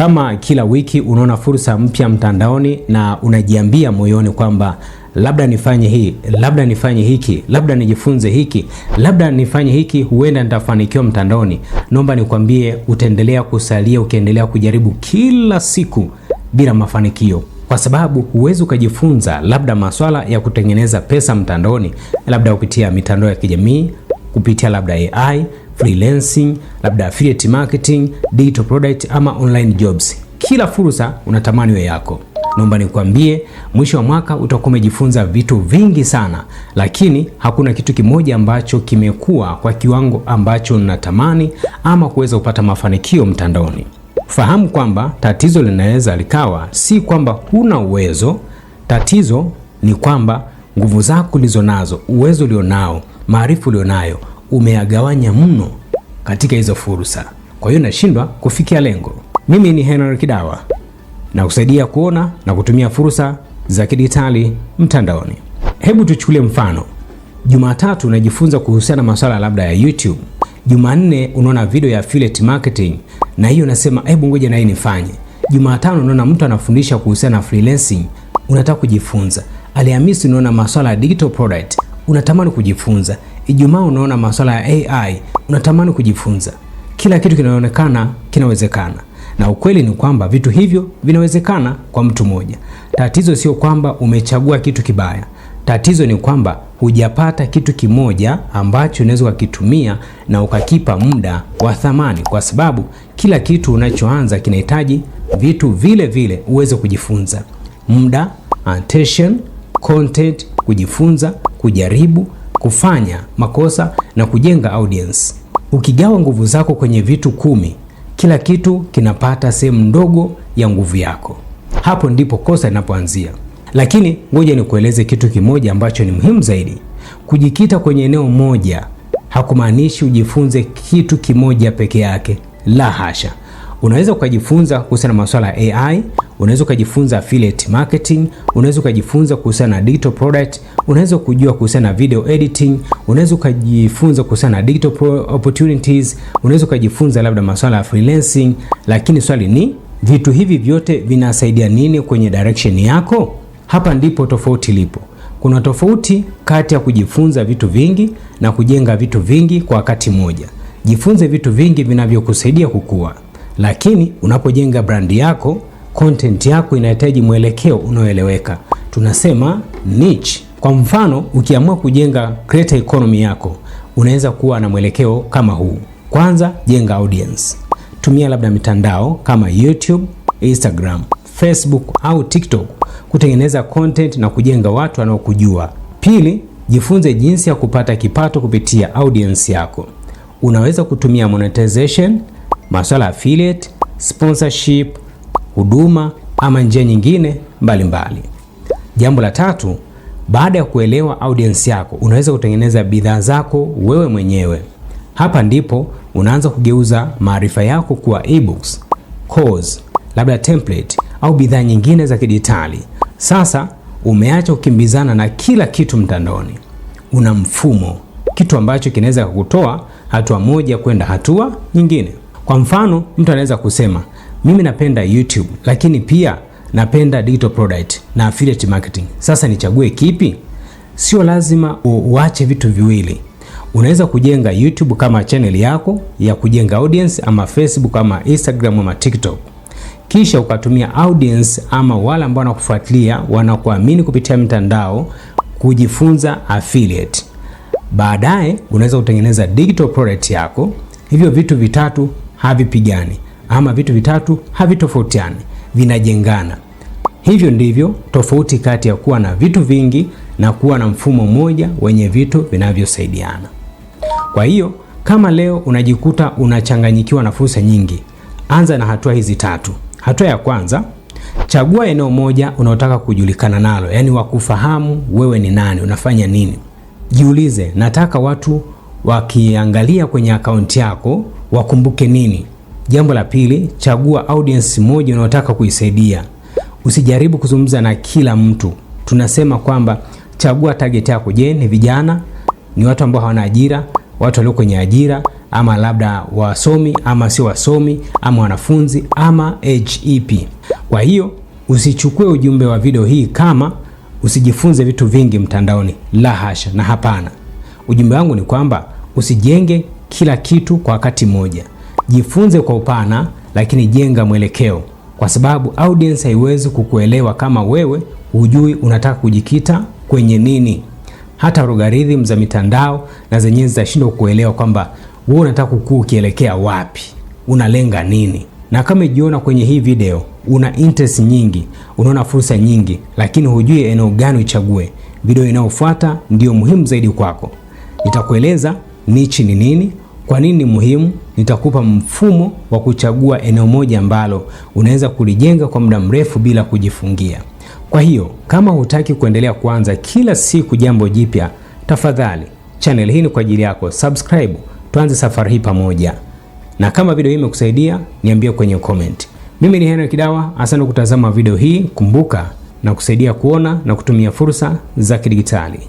Kama kila wiki unaona fursa mpya mtandaoni na unajiambia moyoni kwamba labda nifanye hii, labda nifanye hiki, labda nijifunze hiki, labda nifanye hiki, huenda nitafanikiwa mtandaoni, naomba nikwambie utaendelea kusalia ukiendelea kujaribu kila siku bila mafanikio. Kwa sababu huwezi ukajifunza labda masuala ya kutengeneza pesa mtandaoni labda kupitia mitandao ya kijamii, kupitia labda AI, freelancing, labda affiliate marketing, digital product ama online jobs. Kila fursa unatamani iwe yako. Naomba nikwambie mwisho wa mwaka utakuwa umejifunza vitu vingi sana, lakini hakuna kitu kimoja ambacho kimekuwa kwa kiwango ambacho unatamani ama kuweza kupata mafanikio mtandaoni. Fahamu kwamba tatizo linaweza likawa si kwamba huna uwezo, tatizo ni kwamba nguvu zako ulizonazo, uwezo ulionao, maarifa ulionayo umeyagawanya mno katika hizo fursa. Kwa hiyo unashindwa kufikia lengo. Mimi ni Henry Kidawa na kusaidia kuona na kutumia fursa za kidijitali mtandaoni. Hebu tuchukulie mfano. Jumatatu unajifunza kuhusiana na masuala labda ya YouTube. Jumanne unaona video ya affiliate marketing na hiyo unasema hebu ngoja na hii nifanye. Jumatano unaona mtu anafundisha kuhusiana na freelancing, unataka kujifunza. Alhamisi unaona masuala ya digital product, unatamani kujifunza. Ijumaa unaona masuala ya AI, unatamani kujifunza. Kila kitu kinaonekana kinawezekana. Na ukweli ni kwamba vitu hivyo vinawezekana kwa mtu mmoja. Tatizo sio kwamba umechagua kitu kibaya. Tatizo ni kwamba hujapata kitu kimoja ambacho unaweza kukitumia na ukakipa muda wa thamani, kwa sababu kila kitu unachoanza kinahitaji vitu vile vile uweze kujifunza. Muda, attention, content, kujifunza, kujaribu, kufanya makosa na kujenga audience. Ukigawa nguvu zako kwenye vitu 10, kila kitu kinapata sehemu ndogo ya nguvu yako. Hapo ndipo kosa linapoanzia. Lakini ngoja nikueleze kitu kimoja ambacho ni muhimu zaidi. Kujikita kwenye eneo moja hakumaanishi ujifunze kitu kimoja peke yake. La hasha. Unaweza kujifunza kuhusiana na masuala ya AI, unaweza kujifunza affiliate marketing, unaweza kujifunza kuhusiana na digital product, unaweza kujua kuhusiana na video editing, unaweza kujifunza kuhusiana na digital opportunities, unaweza kujifunza labda masuala ya freelancing. Lakini swali ni, vitu hivi vyote vinasaidia nini kwenye direction yako? Hapa ndipo tofauti lipo. Kuna tofauti kati ya kujifunza vitu vingi na kujenga vitu vingi kwa wakati mmoja. Jifunze vitu vingi vinavyokusaidia kukua. Lakini unapojenga brand yako, content yako inahitaji mwelekeo unaoeleweka. Tunasema niche. Kwa mfano, ukiamua kujenga creator economy yako, unaweza kuwa na mwelekeo kama huu. Kwanza, jenga audience. Tumia labda mitandao kama YouTube, Instagram, Facebook au TikTok kutengeneza content na kujenga watu wanaokujua. Pili, jifunze jinsi ya kupata kipato kupitia audience yako. Unaweza kutumia monetization, masuala affiliate, sponsorship, huduma ama njia nyingine mbalimbali. Jambo la tatu, baada ya kuelewa audience yako, unaweza kutengeneza bidhaa zako wewe mwenyewe. Hapa ndipo unaanza kugeuza maarifa yako kuwa ebooks, course, labda template au bidhaa nyingine za kidijitali. Sasa umeacha kukimbizana na kila kitu mtandaoni. Una mfumo, kitu ambacho kinaweza kukutoa hatua moja kwenda hatua nyingine. Kwa mfano, mtu anaweza kusema, mimi napenda YouTube, lakini pia napenda digital product na affiliate marketing. Sasa nichague kipi? Sio lazima uache vitu viwili. Unaweza kujenga YouTube kama channel yako ya kujenga audience, ama Facebook ama Instagram ama TikTok. Kisha ukatumia audience ama wale ambao wanakufuatilia, wanakuamini kupitia mitandao kujifunza affiliate. Baadaye unaweza kutengeneza digital product yako. Hivyo vitu vitatu havipigani ama vitu vitatu havitofautiani, vinajengana. Hivyo ndivyo tofauti kati ya kuwa na vitu vingi na kuwa na mfumo mmoja wenye vitu vinavyosaidiana. Kwa hiyo kama leo unajikuta unachanganyikiwa na fursa nyingi, anza na hatua hizi tatu. Hatua ya kwanza, chagua eneo moja unaotaka kujulikana nalo, yani wakufahamu wewe ni nani, unafanya nini. Jiulize, nataka watu wakiangalia kwenye akaunti yako wakumbuke nini? Jambo la pili, chagua audience moja unaotaka kuisaidia. Usijaribu kuzungumza na kila mtu. Tunasema kwamba chagua target yako. Je, ni vijana? Ni watu ambao hawana ajira? Watu walio kwenye ajira? ama labda wasomi ama sio wasomi, ama wanafunzi ama age ipi. Kwa hiyo usichukue ujumbe wa video hii kama usijifunze vitu vingi mtandaoni, la hasha na hapana. Ujumbe wangu ni kwamba usijenge kila kitu kwa wakati mmoja. Jifunze kwa upana, lakini jenga mwelekeo, kwa sababu audience haiwezi kukuelewa kama wewe hujui unataka kujikita kwenye nini. Hata algorithm za mitandao na zenyewe zitashindwa kuelewa kwamba wewe unataka kukua ukielekea wapi, unalenga nini. Na kama ujiona kwenye hii video una interest nyingi, unaona fursa nyingi, lakini hujui eneo gani uchague, video inayofuata ndio muhimu zaidi kwako. Nitakueleza niche ni nini, kwa nini ni muhimu, nitakupa mfumo wa kuchagua eneo moja ambalo unaweza kulijenga kwa muda mrefu bila kujifungia. Kwa hiyo kama hutaki kuendelea kuanza kila siku jambo jipya, tafadhali channel hii ni kwa ajili yako. Subscribe, tuanze safari hii pamoja. Na kama video hii imekusaidia, niambie kwenye comment. Mimi ni Henry Kidawa, asante kutazama video hii. Kumbuka na kusaidia kuona na kutumia fursa za kidigitali.